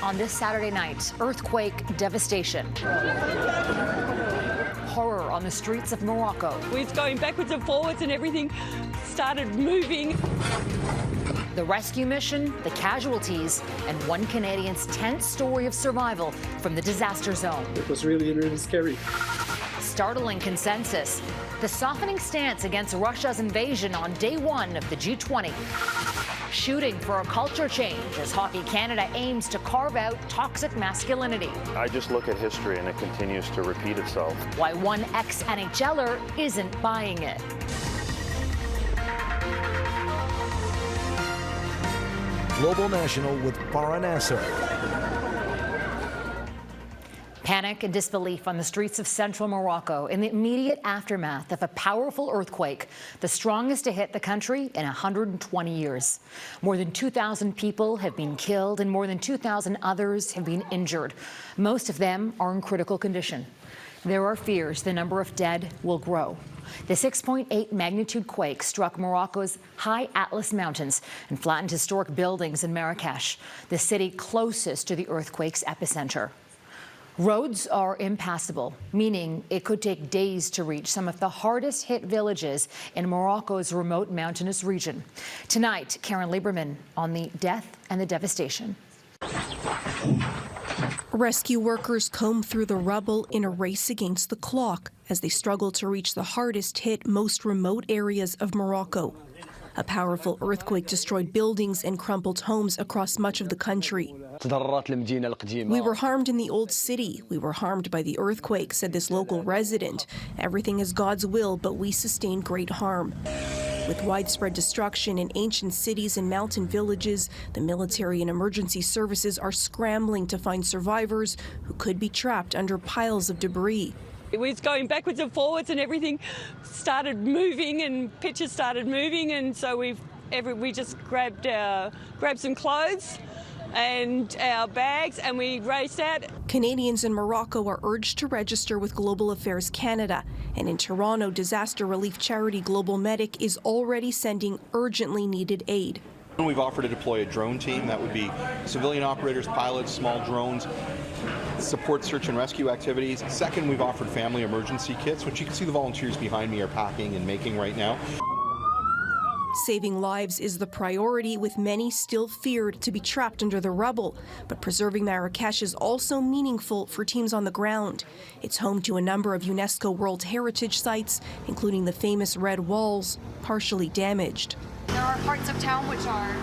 on this Saturday night. Earthquake devastation. Horror on the streets of Morocco. We're going backwards and forwards and everything started moving. The rescue mission, the casualties, and one Canadian's tense story of survival from the disaster zone. It was really scary. Startling consensus. The softening stance against Russia's invasion on day one of the G20. Shooting for a culture change as Hockey Canada aims to carve out toxic masculinity. I just look at history and it continues to repeat itself. Why one ex-NHLer isn't buying it. Global National with Farah Nasser. Panic and disbelief on the streets of central Morocco in the immediate aftermath of a powerful earthquake, the strongest to hit the country in 120 years. More than 2,000 people have been killed and more than 2,000 others have been injured. Most of them are in critical condition. There are fears the number of dead will grow. The 6.8 magnitude quake struck Morocco's high Atlas Mountains and flattened historic buildings in Marrakech, the city closest to the earthquake's epicenter. Roads are impassable, meaning it could take days to reach some of the hardest hit villages in Morocco's remote mountainous region. Tonight, Caryn Lieberman on the death and the devastation. Rescue workers comb through the rubble in a race against the clock as they struggle to reach the hardest hit, most remote areas of Morocco. A powerful earthquake destroyed buildings and crumpled homes across much of the country. We were harmed in the old city. We were harmed by the earthquake, said this local resident. Everything is God's will, but we sustained great harm. With widespread destruction in ancient cities and mountain villages, the military and emergency services are scrambling to find survivors who could be trapped under piles of debris. We was going backwards and forwards and everything started moving and pictures started moving, and so we just grabbed some clothes and our bags and we raced out. Canadians in Morocco are urged to register with Global Affairs Canada, and in Toronto, disaster relief charity Global Medic is already sending urgently needed aid. We've offered to deploy a drone team that would be civilian operators, pilots, small drones, support search and rescue activities. Second, we've offered family emergency kits, which you can see the volunteers behind me are packing and making right now. Saving lives is the priority, with many still feared to be trapped under the rubble. But preserving Marrakech is also meaningful for teams on the ground. It's home to a number of UNESCO World Heritage sites, including the famous Red Walls, partially damaged. There are parts of town which are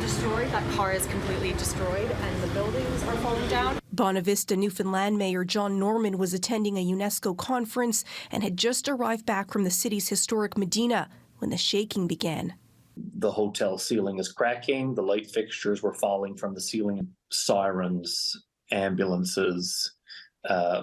destroyed. That car is completely destroyed and the buildings are falling down. Bonavista, Newfoundland Mayor John Norman was attending a UNESCO conference and had just arrived back from the city's historic Medina when the shaking began. The hotel ceiling is cracking, the light fixtures were falling from the ceiling, sirens, ambulances,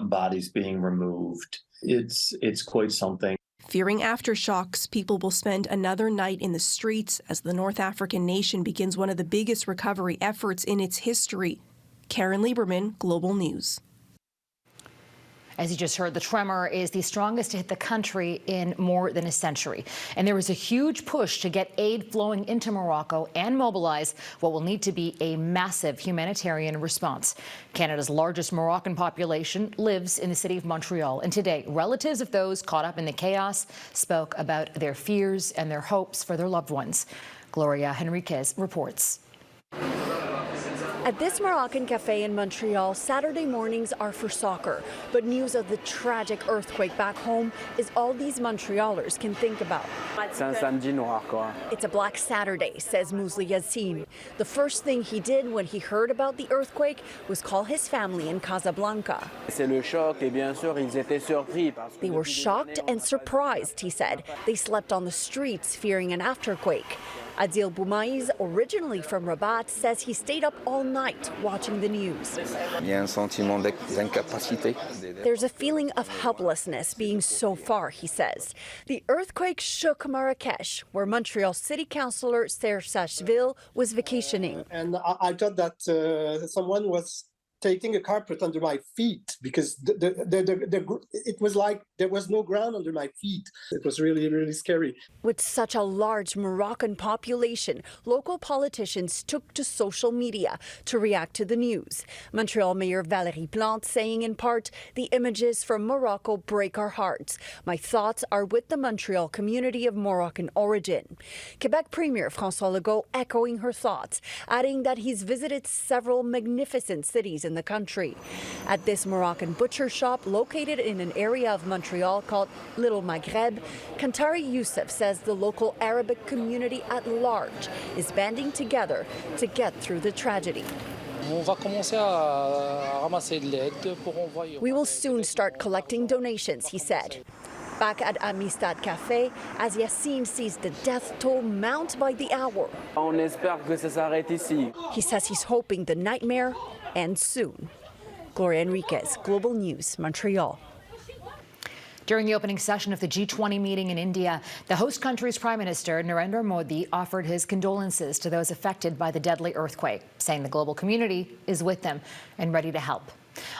bodies being removed. It's quite something. Fearing aftershocks, people will spend another night in the streets as the North African nation begins one of the biggest recovery efforts in its history. Caryn Lieberman, Global News. As you just heard, the tremor is the strongest to hit the country in more than a century. And there is a huge push to get aid flowing into Morocco and mobilize what will need to be a massive humanitarian response. Canada's largest Moroccan population lives in the city of Montreal. And today, relatives of those caught up in the chaos spoke about their fears and their hopes for their loved ones. Gloria Henriquez reports. At this Moroccan cafe in Montreal, Saturday mornings are for soccer, but news of the tragic earthquake back home is all these Montrealers can think about. It's a black Saturday, says Mousli Yassine. The first thing he did when he heard about the earthquake was call his family in Casablanca. They were shocked and surprised, he said. They slept on the streets fearing an afterquake. Adil Boumaiz, originally from Rabat, says he stayed up all night watching the news. There's a feeling of helplessness being so far, he says. The earthquake shook Marrakech, where Montreal City Councillor Serge Sacheville was vacationing. And I thought that someone was taking a carpet under my feet because it was like there was no ground under my feet. It was really, really scary. With such a large Moroccan population, local politicians took to social media to react to the news. Montreal Mayor Valérie Plante saying in part, "The images from Morocco break our hearts. My thoughts are with the Montreal community of Moroccan origin." Quebec Premier François Legault echoing her thoughts, adding that he's visited several magnificent cities in the country. At this Moroccan butcher shop located in an area of Montreal called Little Maghreb, Kantari Youssef says the local Arabic community at large is banding together to get through the tragedy. We will soon start collecting donations, he said. Back at Amistad Café, as Yassine sees the death toll mount by the hour. He says he's hoping the nightmare ends soon. Gloria Henriquez, Global News, Montreal. During the opening session of the G20 meeting in India, the host country's Prime Minister Narendra Modi offered his condolences to those affected by the deadly earthquake, saying the global community is with them and ready to help.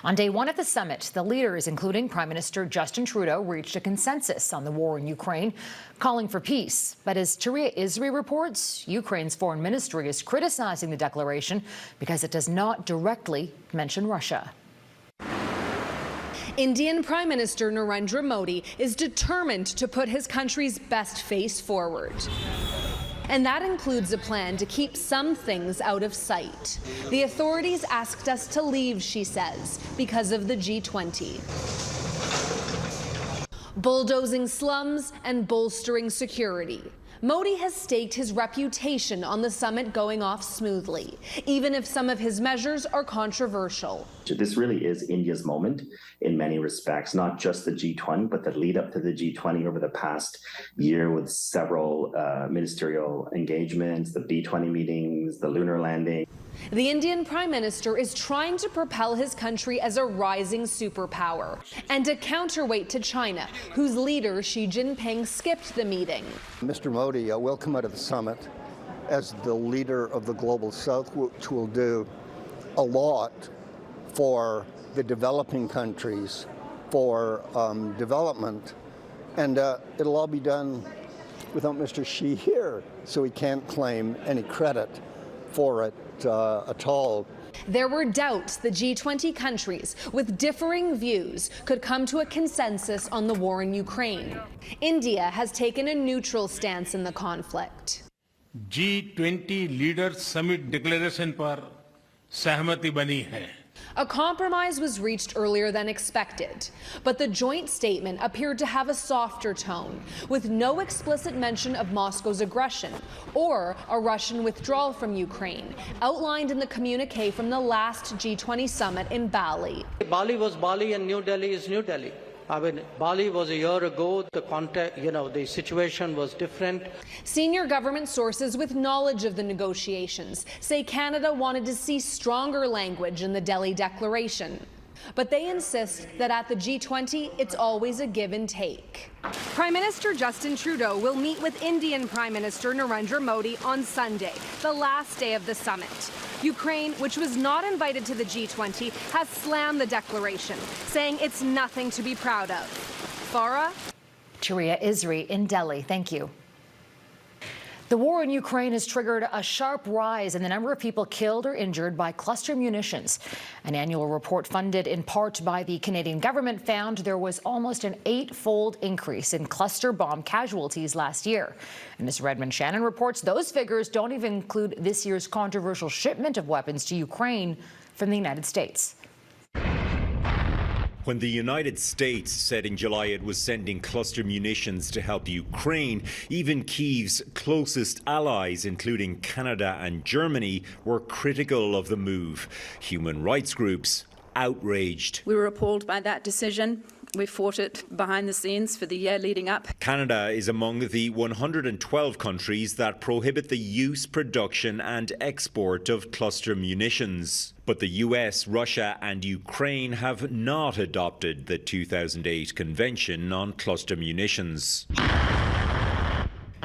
On day one of the summit, the leaders, including Prime Minister Justin Trudeau, reached a consensus on the war in Ukraine, calling for peace. But as Caryn Lieberman reports, Ukraine's foreign ministry is criticizing the declaration because it does not directly mention Russia. Indian Prime Minister Narendra Modi is determined to put his country's best face forward. And that includes a plan to keep some things out of sight. The authorities asked us to leave, she says, because of the G20. Bulldozing slums and bolstering security. Modi has staked his reputation on the summit going off smoothly, even if some of his measures are controversial. This really is India's moment in many respects, not just the G20, but the lead up to the G20 over the past year with several ministerial engagements, the B20 meetings, the lunar landing. The Indian Prime Minister is trying to propel his country as a rising superpower and a counterweight to China, whose leader Xi Jinping skipped the meeting. Mr. Modi will come out of the summit as the leader of the global south, which will do a lot for the developing countries, for development, and it'll all be done without Mr. Xi here, so he can't claim any credit for it at all. There were doubts the G20 countries with differing views could come to a consensus on the war in Ukraine. India has taken a neutral stance in the conflict. G20 leaders summit declaration पर सहमति बनी है. A compromise was reached earlier than expected, but the joint statement appeared to have a softer tone, with no explicit mention of Moscow's aggression or a Russian withdrawal from Ukraine, outlined in the communique from the last G20 summit in Bali. Bali was Bali and New Delhi is New Delhi. I mean, Bali was a year ago, the context, the situation was different. Senior government sources with knowledge of the negotiations say Canada wanted to see stronger language in the Delhi Declaration. But they insist that at the G20, it's always a give and take. Prime Minister Justin Trudeau will meet with Indian Prime Minister Narendra Modi on Sunday, the last day of the summit. Ukraine, which was not invited to the G20, has slammed the declaration, saying it's nothing to be proud of. Farah? Caryn Lieberman in Delhi. Thank you. The war in Ukraine has triggered a sharp rise in the number of people killed or injured by cluster munitions. An annual report funded in part by the Canadian government found there was almost an 8-fold increase in cluster bomb casualties last year. And as Redmond Shannon reports, those figures don't even include this year's controversial shipment of weapons to Ukraine from the United States. When the United States said in July it was sending cluster munitions to help Ukraine, even Kyiv's closest allies, including Canada and Germany, were critical of the move. Human rights groups outraged. We were appalled by that decision. We fought it behind the scenes for the year leading up. Canada is among the 112 countries that prohibit the use, production and export of cluster munitions. But the US, Russia and Ukraine have not adopted the 2008 Convention on Cluster Munitions.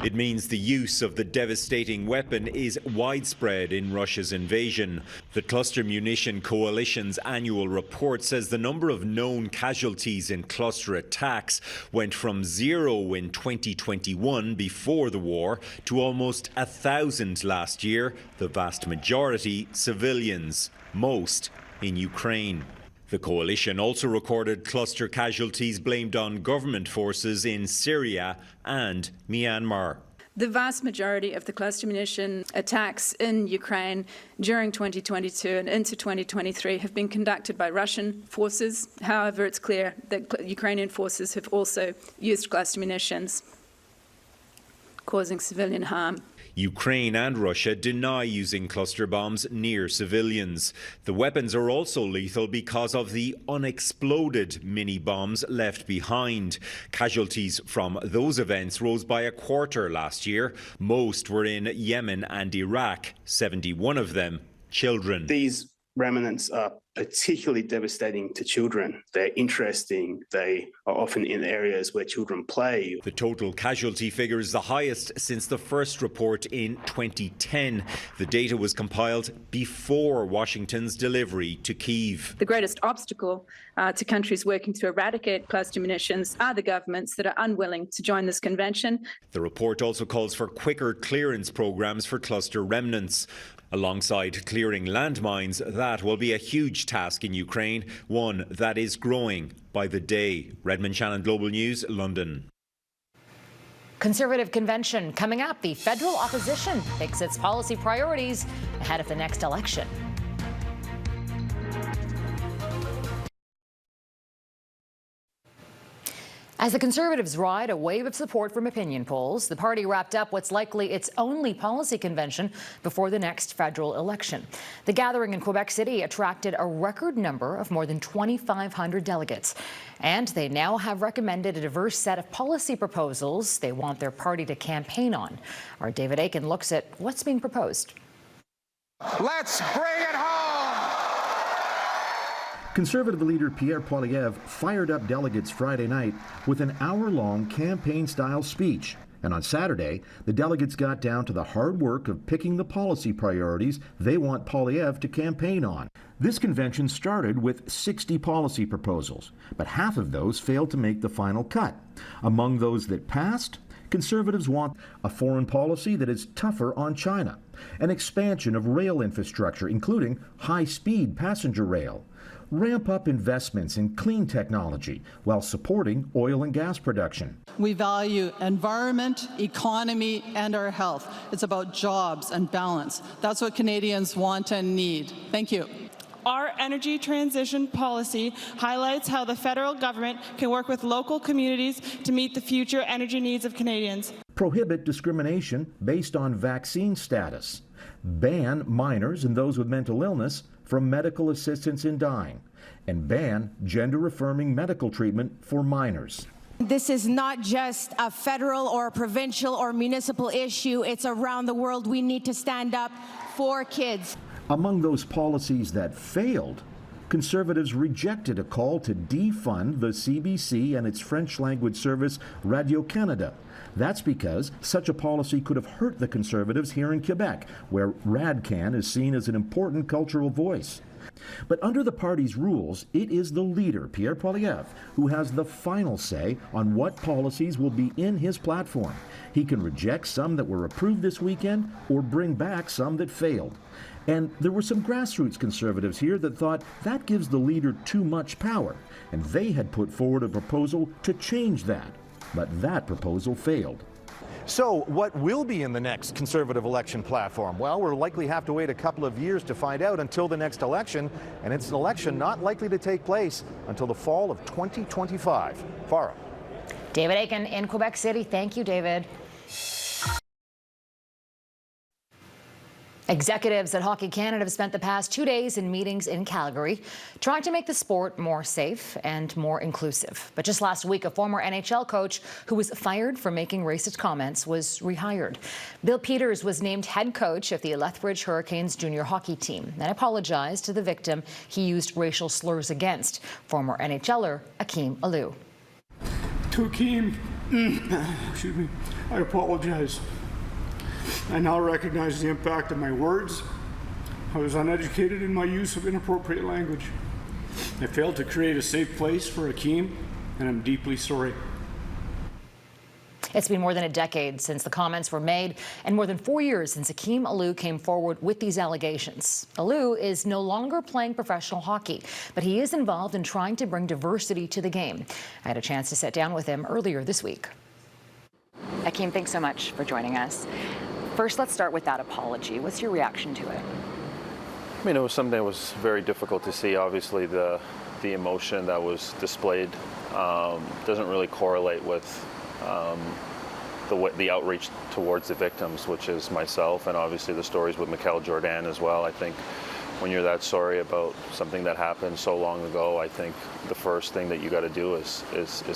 It means the use of the devastating weapon is widespread in Russia's invasion. The Cluster Munition Coalition's annual report says the number of known casualties in cluster attacks went from 0 in 2021 before the war to almost 1,000 last year, the vast majority civilians, most in Ukraine. The coalition also recorded cluster casualties blamed on government forces in Syria and Myanmar. The vast majority of the cluster munition attacks in Ukraine during 2022 and into 2023 have been conducted by Russian forces. However, it's clear that Ukrainian forces have also used cluster munitions, causing civilian harm. Ukraine and Russia deny using cluster bombs near civilians. The weapons are also lethal because of the unexploded mini bombs left behind. Casualties from those events rose by a quarter last year. Most were in Yemen and Iraq, 71 of them children. These remnants are particularly devastating to children. They're interesting. They are often in areas where children play. The total casualty figure is the highest since the first report in 2010. The data was compiled before Washington's delivery to Kyiv. The greatest obstacle to countries working to eradicate cluster munitions are the governments that are unwilling to join this convention. The report also calls for quicker clearance programs for cluster remnants. Alongside clearing landmines, that will be a huge task in Ukraine, one that is growing by the day. Redmond Shannon, Global News, London. Conservative convention coming up. The federal opposition picks its policy priorities ahead of the next election. As the Conservatives ride a wave of support from opinion polls, the party wrapped up what's likely its only policy convention before the next federal election. The gathering in Quebec City attracted a record number of more than 2,500 delegates. And they now have recommended a diverse set of policy proposals they want their party to campaign on. Our David Aiken looks at what's being proposed. Let's bring it home! Conservative leader Pierre Poilievre fired up delegates Friday night with an hour-long campaign-style speech. And on Saturday, the delegates got down to the hard work of picking the policy priorities they want Poilievre to campaign on. This convention started with 60 policy proposals, but half of those failed to make the final cut. Among those that passed, Conservatives want a foreign policy that is tougher on China, an expansion of rail infrastructure, including high-speed passenger rail, ramp up investments in clean technology while supporting oil and gas production. We value environment, economy, and our health. It's about jobs and balance. That's what Canadians want and need. Thank you. Our energy transition policy highlights how the federal government can work with local communities to meet the future energy needs of Canadians. Prohibit discrimination based on vaccine status. Ban minors and those with mental illness from medical assistance in dying, and ban gender-affirming medical treatment for minors. This is not just a federal or a provincial or municipal issue. It's around the world. We need to stand up for kids. Among those policies that failed, Conservatives rejected a call to defund the CBC and its French-language service Radio-Canada. That's because such a policy could have hurt the Conservatives here in Quebec, where RadCan is seen as an important cultural voice. But under the party's rules, it is the leader, Pierre Poilievre, who has the final say on what policies will be in his platform. He can reject some that were approved this weekend or bring back some that failed. And there were some grassroots Conservatives here that thought that gives the leader too much power, and they had put forward a proposal to change that. But that proposal failed. So what will be in the next Conservative election platform? Well, we'll likely have to wait a couple of years to find out until the next election, and it's an election not likely to take place until the fall of 2025. Farah. David Aiken in Quebec City. Thank you, David. Executives at Hockey Canada have spent the past 2 days in meetings in Calgary trying to make the sport more safe and more inclusive. But just last week, a former NHL coach who was fired for making racist comments was rehired. Bill Peters was named head coach of the Lethbridge Hurricanes junior hockey team and apologized to the victim he used racial slurs against, former NHLer Akeem Aliu. To Akeem, Excuse me. I apologize. I now recognize the impact of my words. I was uneducated in my use of inappropriate language. I failed to create a safe place for Akeem, and I'm deeply sorry. It's been more than a decade since the comments were made and more than 4 years since Akeem Aliu came forward with these allegations. Aliu is no longer playing professional hockey, but he is involved in trying to bring diversity to the game. I had a chance to sit down with him earlier this week. Akeem, thanks so much for joining us. First, let's start with that apology. What's your reaction to it? I mean, it was something that was very difficult to see. Obviously, the emotion that was displayed doesn't really correlate with the outreach towards the victims, which is myself, and obviously the stories with Mikel Jordan as well. I think when you're that sorry about something that happened so long ago, I think the first thing that you got to do is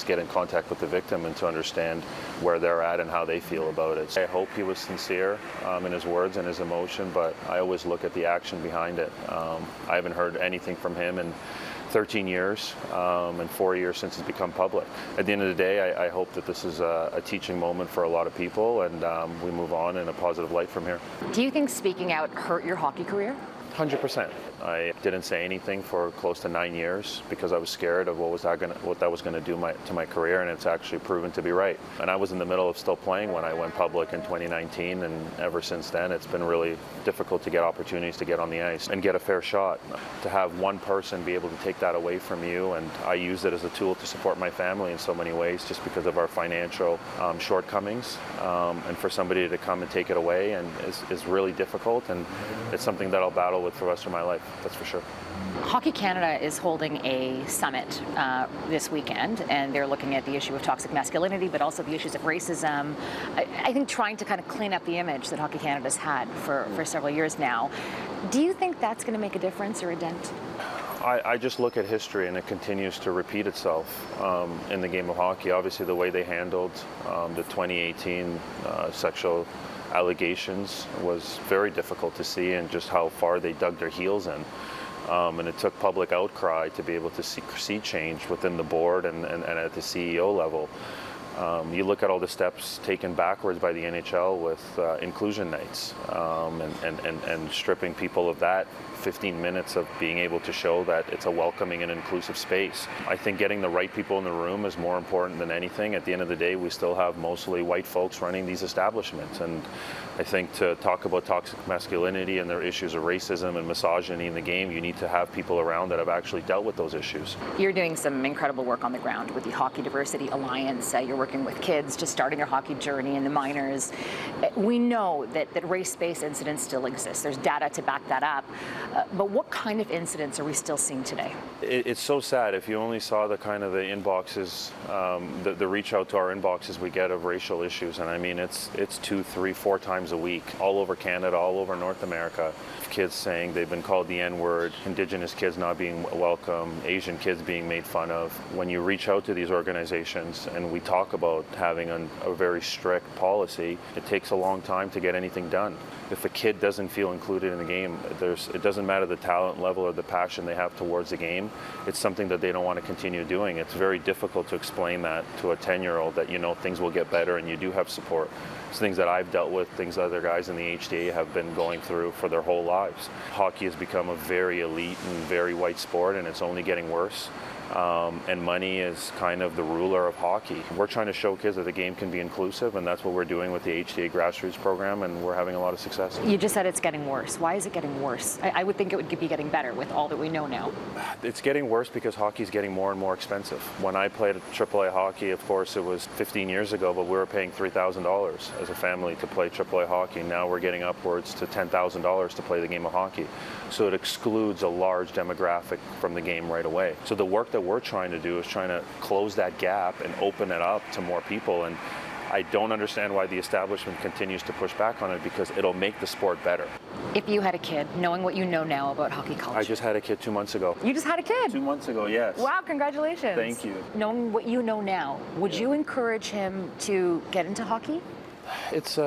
get in contact with the victim and to understand where they're at and how they feel about it. I hope he was sincere in his words and his emotion, but I always look at the action behind it. I haven't heard anything from him in 13 years and 4 years since it's become public. At the end of the day, I hope that this is a teaching moment for a lot of people, and we move on in a positive light from here. Do you think speaking out hurt your hockey career? 100%. I didn't say anything for close to 9 years because I was scared of what that was going to do to my career, and it's actually proven to be right. And I was in the middle of still playing when I went public in 2019, and ever since then it's been really difficult to get opportunities to get on the ice and get a fair shot. To have one person be able to take that away from you, and I use it as a tool to support my family in so many ways just because of our financial shortcomings, and for somebody to come and take it away and is really difficult, and it's something that I'll battle with for the rest of my life. That's for sure. Hockey Canada is holding a summit this weekend, and they're looking at the issue of toxic masculinity, but also the issues of racism. I think trying to kind of clean up the image that Hockey Canada's had for several years now. Do you think that's going to make a difference or a dent? I just look at history, and it continues to repeat itself in the game of hockey. Obviously, the way they handled the 2018 sexual allegations was very difficult to see, and just how far they dug their heels in. And it took public outcry to be able to see change within the board and at the CEO level. You look at all the steps taken backwards by the NHL with inclusion nights and stripping people of that 15 minutes of being able to show that it's a welcoming and inclusive space. I think getting the right people in the room is more important than anything. At the end of the day, we still have mostly white folks running these establishments, and I think to talk about toxic masculinity and their issues of racism and misogyny in the game, you need to have people around that have actually dealt with those issues. You're doing some incredible work on the ground with the Hockey Diversity Alliance. You're working with kids just starting their hockey journey in the minors. We know that race-based incidents still exist. There's data to back that up. But what kind of incidents are we still seeing today? It's so sad. If you only saw the kind of the inboxes, the reach out to our inboxes we get of racial issues, and I mean it's 2, 3, 4 times a week, all over Canada, all over North America. Kids saying they've been called the N-word, Indigenous kids not being welcome, Asian kids being made fun of. When you reach out to these organizations and we talk about having a very strict policy, it takes a long time to get anything done. If a kid doesn't feel included in the game, it doesn't matter the talent level or the passion they have towards the game, it's something that they don't want to continue doing. It's very difficult to explain that to a 10-year-old that, you know, things will get better and you do have support. It's things that I've dealt with, things other guys in the HDA have been going through for their whole lives. Hockey has become a very elite and very white sport, and it's only getting worse. And money is kind of the ruler of hockey. We're trying to show kids that the game can be inclusive, and that's what we're doing with the HDA grassroots program, and we're having a lot of success. You just said it's getting worse. Why is it getting worse? I would think it would be getting better with all that we know now. It's getting worse because hockey is getting more and more expensive. When I played AAA hockey, of course, it was 15 years ago, but we were paying $3,000 as a family to play AAA hockey. Now we're getting upwards to $10,000 to play the game of hockey. So it excludes a large demographic from the game right away. So the work that we're trying to do is trying to close that gap and open it up to more people. And I don't understand why the establishment continues to push back on it, because it'll make the sport better. If you had a kid, knowing what you know now about hockey culture. I just had a kid 2 months ago. You just had a kid? 2 months ago, yes. Wow, congratulations. Thank you. Knowing what you know now, would you encourage him to get into hockey? It's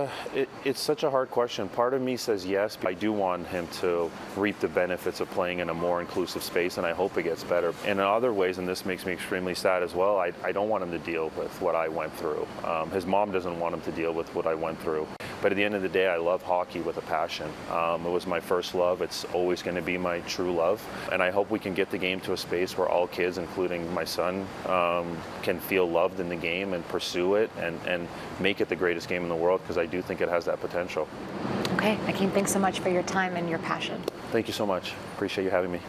such a hard question. Part of me says yes. I do want him to reap the benefits of playing in a more inclusive space, and I hope it gets better. And in other ways, and this makes me extremely sad as well, I don't want him to deal with what I went through. His mom doesn't want him to deal with what I went through. But at the end of the day, I love hockey with a passion. It was my first love. It's always going to be my true love. And I hope we can get the game to a space where all kids, including my son, can feel loved in the game and pursue it and make it the greatest game in the world, because I do think it has that potential. Okay, Akeem, thanks so much for your time and your passion. Thank you so much. Appreciate you having me.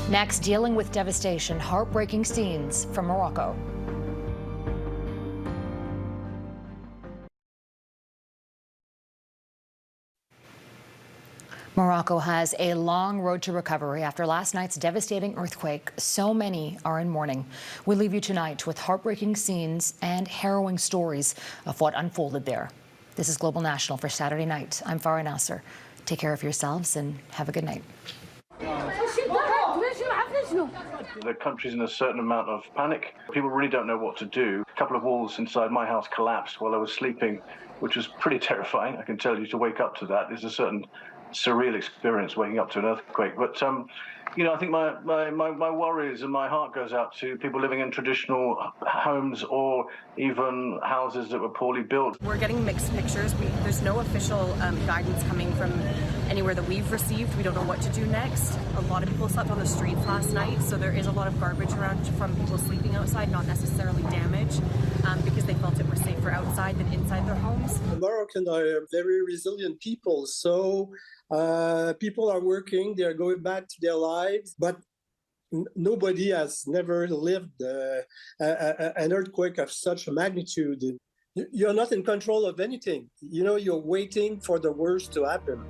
Next, dealing with devastation, heartbreaking scenes from Morocco. Morocco has a long road to recovery after last night's devastating earthquake. So many are in mourning. We leave you tonight with heartbreaking scenes and harrowing stories of what unfolded there. This is Global National for Saturday night. I'm Farah Nasser. Take care of yourselves and have a good night. The country's in a certain amount of panic. People really don't know what to do. A couple of walls inside my house collapsed while I was sleeping, which was pretty terrifying. I can tell you, to wake up to that is a certain surreal experience, waking up to an earthquake. But you know, I think my worries and my heart goes out to people living in traditional homes or even houses that were poorly built. We're getting mixed pictures. There's no official guidance coming from anywhere that we've received. We don't know what to do next. A lot of people slept on the streets last night, so there is a lot of garbage around from people sleeping outside, not necessarily damage, because they felt it was safer outside than inside their homes. The Moroccans are very resilient people, so people are working, they're going back to their lives, but nobody has never lived an earthquake of such a magnitude. You're not in control of anything. You know, you're waiting for the worst to happen.